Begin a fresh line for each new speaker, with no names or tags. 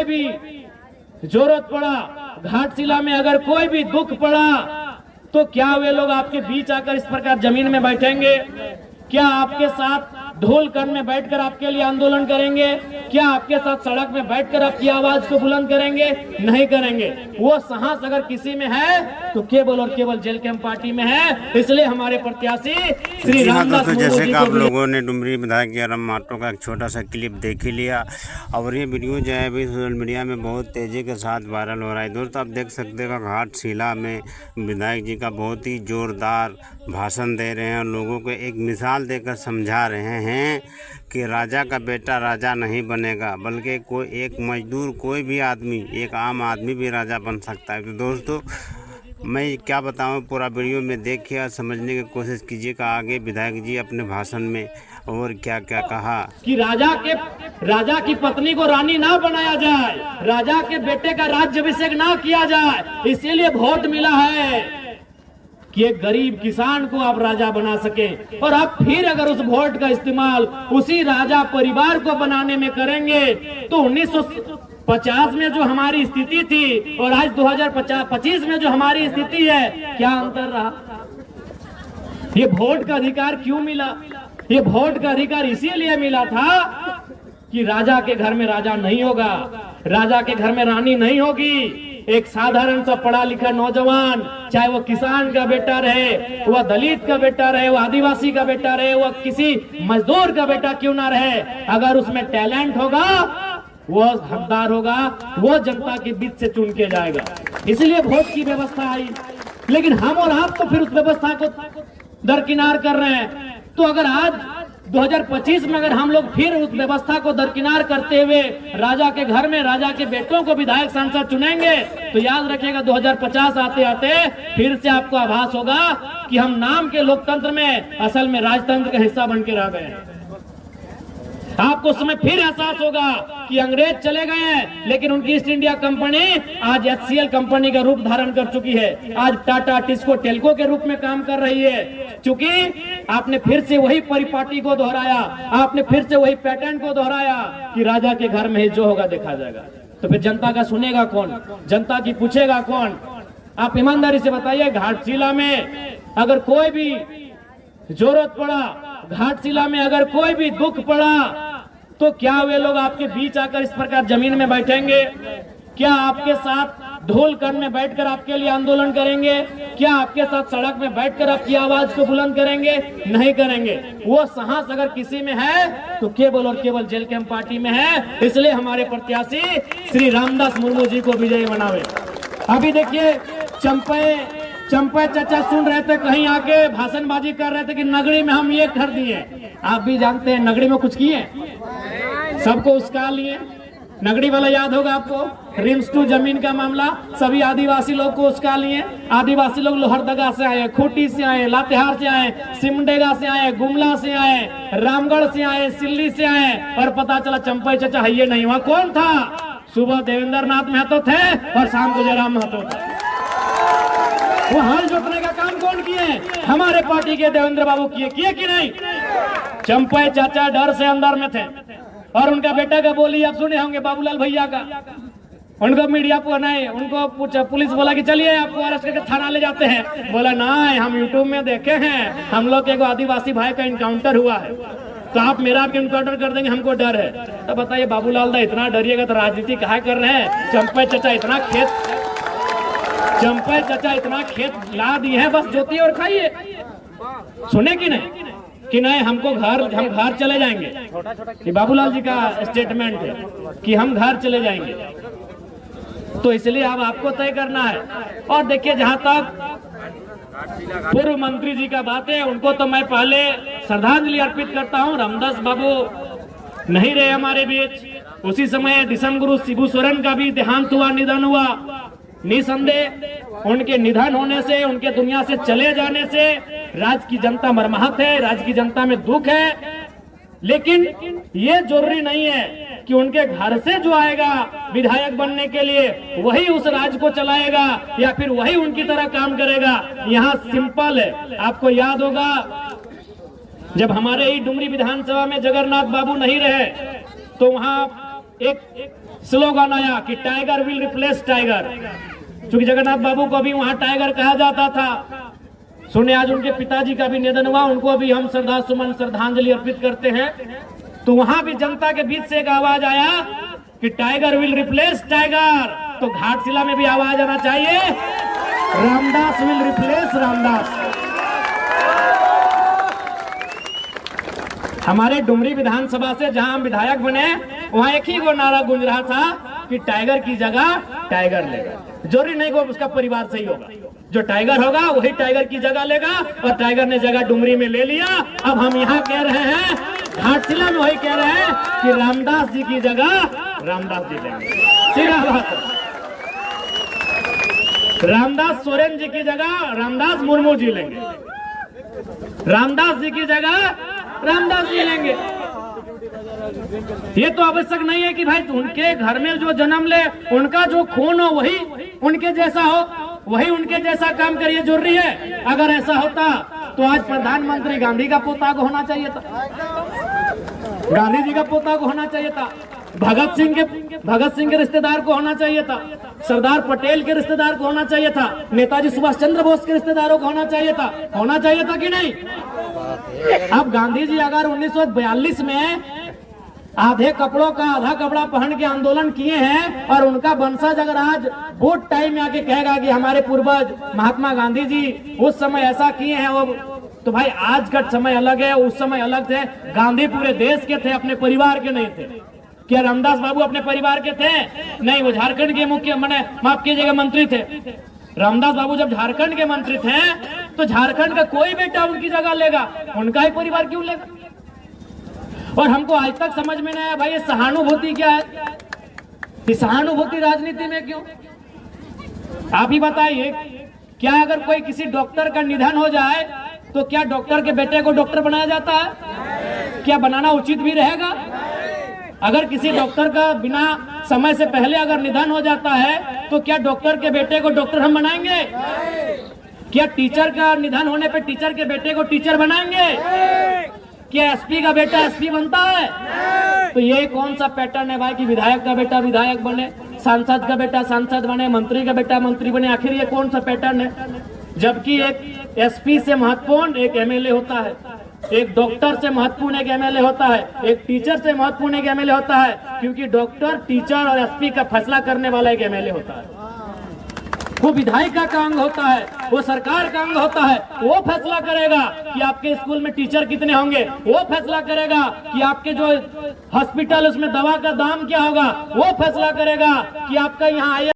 भी जरूरत पड़ा, घाटशिला में अगर कोई भी दुख पड़ा, तो क्या वे लोग आपके बीच आकर इस प्रकार जमीन में बैठेंगे? क्या आपके साथ ढोलकन में बैठकर आपके लिए आंदोलन करेंगे? क्या आपके साथ सड़क में बैठकर आपकी आवाज को बुलंद करेंगे? नहीं करेंगे। वो साहस अगर किसी में है तो केवल और केवल जेल कैंप पार्टी में है। इसलिए हमारे प्रत्याशी श्री रामदास मुर्मू
जैसे
जी
कि आप
को
लोगों ने डुमरी विधायक जयराम माटो का एक छोटा सा क्लिप देख ही लिया और ये वीडियो जो है अभी सोशल मीडिया में बहुत तेज़ी के साथ वायरल हो रहा है। दोस्तों आप देख सकते हो घाटशिला में विधायक जी का बहुत ही जोरदार भाषण दे रहे हैं और लोगों को एक मिसाल देकर समझा रहे हैं कि राजा का बेटा राजा नहीं बनेगा, बल्कि कोई एक मजदूर, कोई भी आदमी, एक आम आदमी भी राजा बन सकता है। तो दोस्तों मैं क्या बताऊं, पूरा वीडियो में देखिए और समझने की कोशिश कीजिएगा आगे विधायक जी अपने भाषण में और क्या क्या कहा।
कि राजा की पत्नी को रानी ना बनाया जाए, राजा के बेटे का राज्याभिषेक ना किया जाए, इसीलिए वोट मिला है कि एक गरीब किसान को आप राजा बना सके। और आप फिर अगर उस वोट का इस्तेमाल उसी राजा परिवार को बनाने में करेंगे तो 1950 में जो हमारी स्थिति थी और आज 2025 में जो हमारी स्थिति है, क्या अंतर रहा? ये वोट का अधिकार क्यों मिला? ये वोट का अधिकार इसीलिए मिला था कि राजा के घर में राजा नहीं होगा, राजा के घर में रानी नहीं होगी। एक साधारण सा पढ़ा लिखा नौजवान, चाहे वो किसान का बेटा रहे, वह दलित का बेटा रहे, वह आदिवासी का बेटा रहे, वह किसी मजदूर का बेटा क्यों ना रहे, अगर उसमें टैलेंट होगा, वो हकदार होगा, वो जनता के बीच से चुन के जाएगा। इसलिए वोट की व्यवस्था आई। लेकिन हम और आप तो फिर उस व्यवस्था को दरकिनार कर रहे हैं। तो अगर आज 2025 में अगर हम लोग फिर उस व्यवस्था को दरकिनार करते हुए राजा के घर में राजा के बेटों को विधायक सांसद चुनेंगे, तो याद रखिएगा 2050 आते आते फिर से आपको आभास होगा कि हम नाम के लोकतंत्र में असल में राजतंत्र का हिस्सा बन के रह गए हैं। आपको उस समय फिर एहसास होगा कि अंग्रेज चले गए हैं, लेकिन उनकी ईस्ट इंडिया कंपनी आज HCL कंपनी का रूप धारण कर चुकी है। आज टाटा टिस्को टेल्को के रूप में काम कर रही है। क्योंकि आपने फिर से वही परिपाटी को दोहराया, आपने फिर से वही पैटर्न को दोहराया कि राजा के घर में ही जो होगा देखा जाएगा। तो फिर जनता का सुनेगा कौन? जनता की पूछेगा कौन? आप ईमानदारी से बताइए, घाटशिला में अगर कोई भी जरूरत पड़ा, घाटशिला में अगर कोई भी दुख पड़ा, तो क्या वे लोग आपके बीच आकर इस प्रकार जमीन में बैठेंगे? क्या आपके साथ ढोलकन में बैठकर आपके लिए आंदोलन करेंगे? क्या आपके साथ सड़क में बैठकर आपकी आवाज को बुलंद करेंगे? नहीं करेंगे। वो साहस अगर किसी में है तो केवल और केवल जेल कैंप पार्टी में है। इसलिए हमारे प्रत्याशी श्री रामदास मुर्मू जी को विजयी बनावे। अभी देखिए चंपे चाचा सुन रहे थे, कहीं आके भाषणबाजी कर रहे थे कि नगरी में हम ये कर दिए। आप भी जानते हैं नगरी में कुछ किए, सबको उसका लिए। नगरी वाला याद होगा आपको, रिम्स 2 जमीन का मामला, सभी आदिवासी लोग को उसका लिए। आदिवासी लोग लोहरदगा से आए, खूंटी से आए, लातेहार से आए, सिमडेगा से आए, गुमला से आए, रामगढ़ से आए, सिल्ली से आए, और पता चला चंपई चाचा है ये नहीं। वहां कौन था? सुबह देवेंद्र नाथ महतो थे और शाम को जयराम महतो थे। वो हाल जोतने का काम कौन किए? हमारे पार्टी के देवेंद्र बाबू किए कि नहीं? चंपई चाचा डर से अंदर में थे। और उनका बेटा का बोली आप सुने होंगे, बाबूलाल भैया का। उनको मीडिया पर नहीं, उनको पूछा, पुलिस बोला कि चलिए आपको अरेस्ट करके थाना ले जाते हैं। बोला नहीं, हम यूट्यूब में देखे हैं, हम लोग एक आदिवासी भाई का इनकाउंटर हुआ है, तो आप मेरा भी इनकाउंटर कर देंगे, हमको डर है। तो बताइए बाबूलाल दा इतना डरिएगा तो राजनीति काहे कर रहे हैं? चंपई चाचा इतना खेत ला दिए हैं, बस जोतिए और खाइए। सुने कि नहीं हम घर चले जाएंगे। ये बाबूलाल जी का स्टेटमेंट है कि हम घर चले जाएंगे। तो इसलिए अब आपको तय करना है। और देखिए, जहां तक पूर्व मंत्री जी का बात है, उनको तो मैं पहले श्रद्धांजलि अर्पित करता हूं। रामदास बाबू नहीं रहे हमारे बीच। उसी समय दिसम गुरु शिबू सोरेन का भी देहांत हुआ, निधन हुआ। निसंदेह उनके निधन होने से, उनके दुनिया से चले जाने से राज्य की जनता मर्माहत है, राज्य की जनता में दुख है। लेकिन ये जरूरी नहीं है कि उनके घर से जो आएगा विधायक बनने के लिए वही उस राज्य को चलाएगा या फिर वही उनकी तरह काम करेगा। यहाँ सिंपल है। आपको याद होगा जब हमारे ही डुमरी विधानसभा में जगन्नाथ बाबू नहीं रहे तो वहाँ एक स्लोगन आया कि टाइगर विल रिप्लेस टाइगर। क्योंकि जगन्नाथ बाबू को भी वहां टाइगर कहा जाता था। सुने आज उनके पिताजी का भी निधन हुआ, उनको भी हम श्रद्धा सुमन श्रद्धांजलि अर्पित करते हैं। तो वहां भी जनता के बीच से एक आवाज आया कि टाइगर विल रिप्लेस टाइगर। तो घाटशिला में भी आवाज आना चाहिए, रामदास विल रिप्लेस रामदास। हमारे डुमरी विधानसभा से जहां हम विधायक बने, वहां एक ही वो नारा गूंज रहा था कि टाइगर की जगह टाइगर लेगा। जरूरी नहीं को उसका परिवार सही होगा, जो टाइगर होगा वही टाइगर की जगह लेगा, और टाइगर ने जगह डुमरी में ले लिया। अब हम यहाँ कह रहे हैं, घाटशिला में वही कह रहे हैं कि रामदास जी की जगह रामदास जी लेंगे। सीधा बात, रामदास सोरेन जी की जगह रामदास मुर्मू जी लेंगे, रामदास जी की जगह रामदास जी लेंगे। ये तो आवश्यक नहीं है कि भाई उनके घर में जो जन्म ले, उनका जो खून हो वही उनके जैसा हो, वही उनके जैसा काम करिए, जरूरी है। अगर ऐसा होता तो आज प्रधानमंत्री गांधी का पोता को होना चाहिए था, गांधी जी का पोता को होना चाहिए था, भगत सिंह के रिश्तेदार को होना चाहिए था, सरदार पटेल के रिश्तेदार को होना चाहिए था, नेताजी सुभाष चंद्र बोस के रिश्तेदारों को होना चाहिए था कि नहीं? अब गांधी जी अगर 1942 में आधे कपड़ों का आधा कपड़ा पहन के आंदोलन किए हैं, और उनका वंशज अगर आज वोट टाइम में आके कहेगा कि हमारे पूर्वज महात्मा गांधी जी उस समय ऐसा किए हैं, वो तो भाई आज का समय अलग है, उस समय अलग थे। गांधी पूरे देश के थे, अपने परिवार के नहीं थे। क्या रामदास बाबू अपने परिवार के थे? नहीं, वो झारखंड के मुख्य माफ कीजिएगा मंत्री थे। रामदास बाबू जब झारखंड के मंत्री थे तो झारखंड का कोई बेटा उनकी जगह लेगा, उनका ही परिवार क्यों लेगा? और हमको आज तक समझ में नहीं आया भाई ये सहानुभूति क्या है, ये सहानुभूति राजनीति में क्यों? आप ही बताइए, क्या अगर कोई किसी डॉक्टर का निधन हो जाए तो क्या डॉक्टर के बेटे को डॉक्टर बनाया जाता है? क्या बनाना उचित भी रहेगा? अगर किसी डॉक्टर का बिना समय से पहले अगर निधन हो जाता है तो क्या डॉक्टर के बेटे को डॉक्टर हम बनाएंगे? क्या टीचर का निधन होने पे टीचर के बेटे को टीचर बनाएंगे? क्या एसपी का बेटा एसपी बनता है? तो ये कौन सा पैटर्न है भाई कि विधायक का बेटा विधायक बने, सांसद का बेटा सांसद बने, मंत्री का बेटा मंत्री बने? आखिर ये कौन सा पैटर्न है? जबकि एक एसपी से महत्वपूर्ण एक एमएलए होता है, एक डॉक्टर से महत्वपूर्ण एक एमएलए होता है, एक टीचर से महत्वपूर्ण एक एमएलए होता है, क्योंकि डॉक्टर, टीचर और एसपी का फैसला करने वाला एक एमएलए होता है। वो विधायिका का अंग होता है, वो सरकार का अंग होता है। वो फैसला करेगा कि आपके स्कूल में टीचर कितने होंगे, वो फैसला करेगा कि आपके जो हॉस्पिटल उसमें दवा का दाम क्या होगा, वो फैसला करेगा कि आपका यहाँ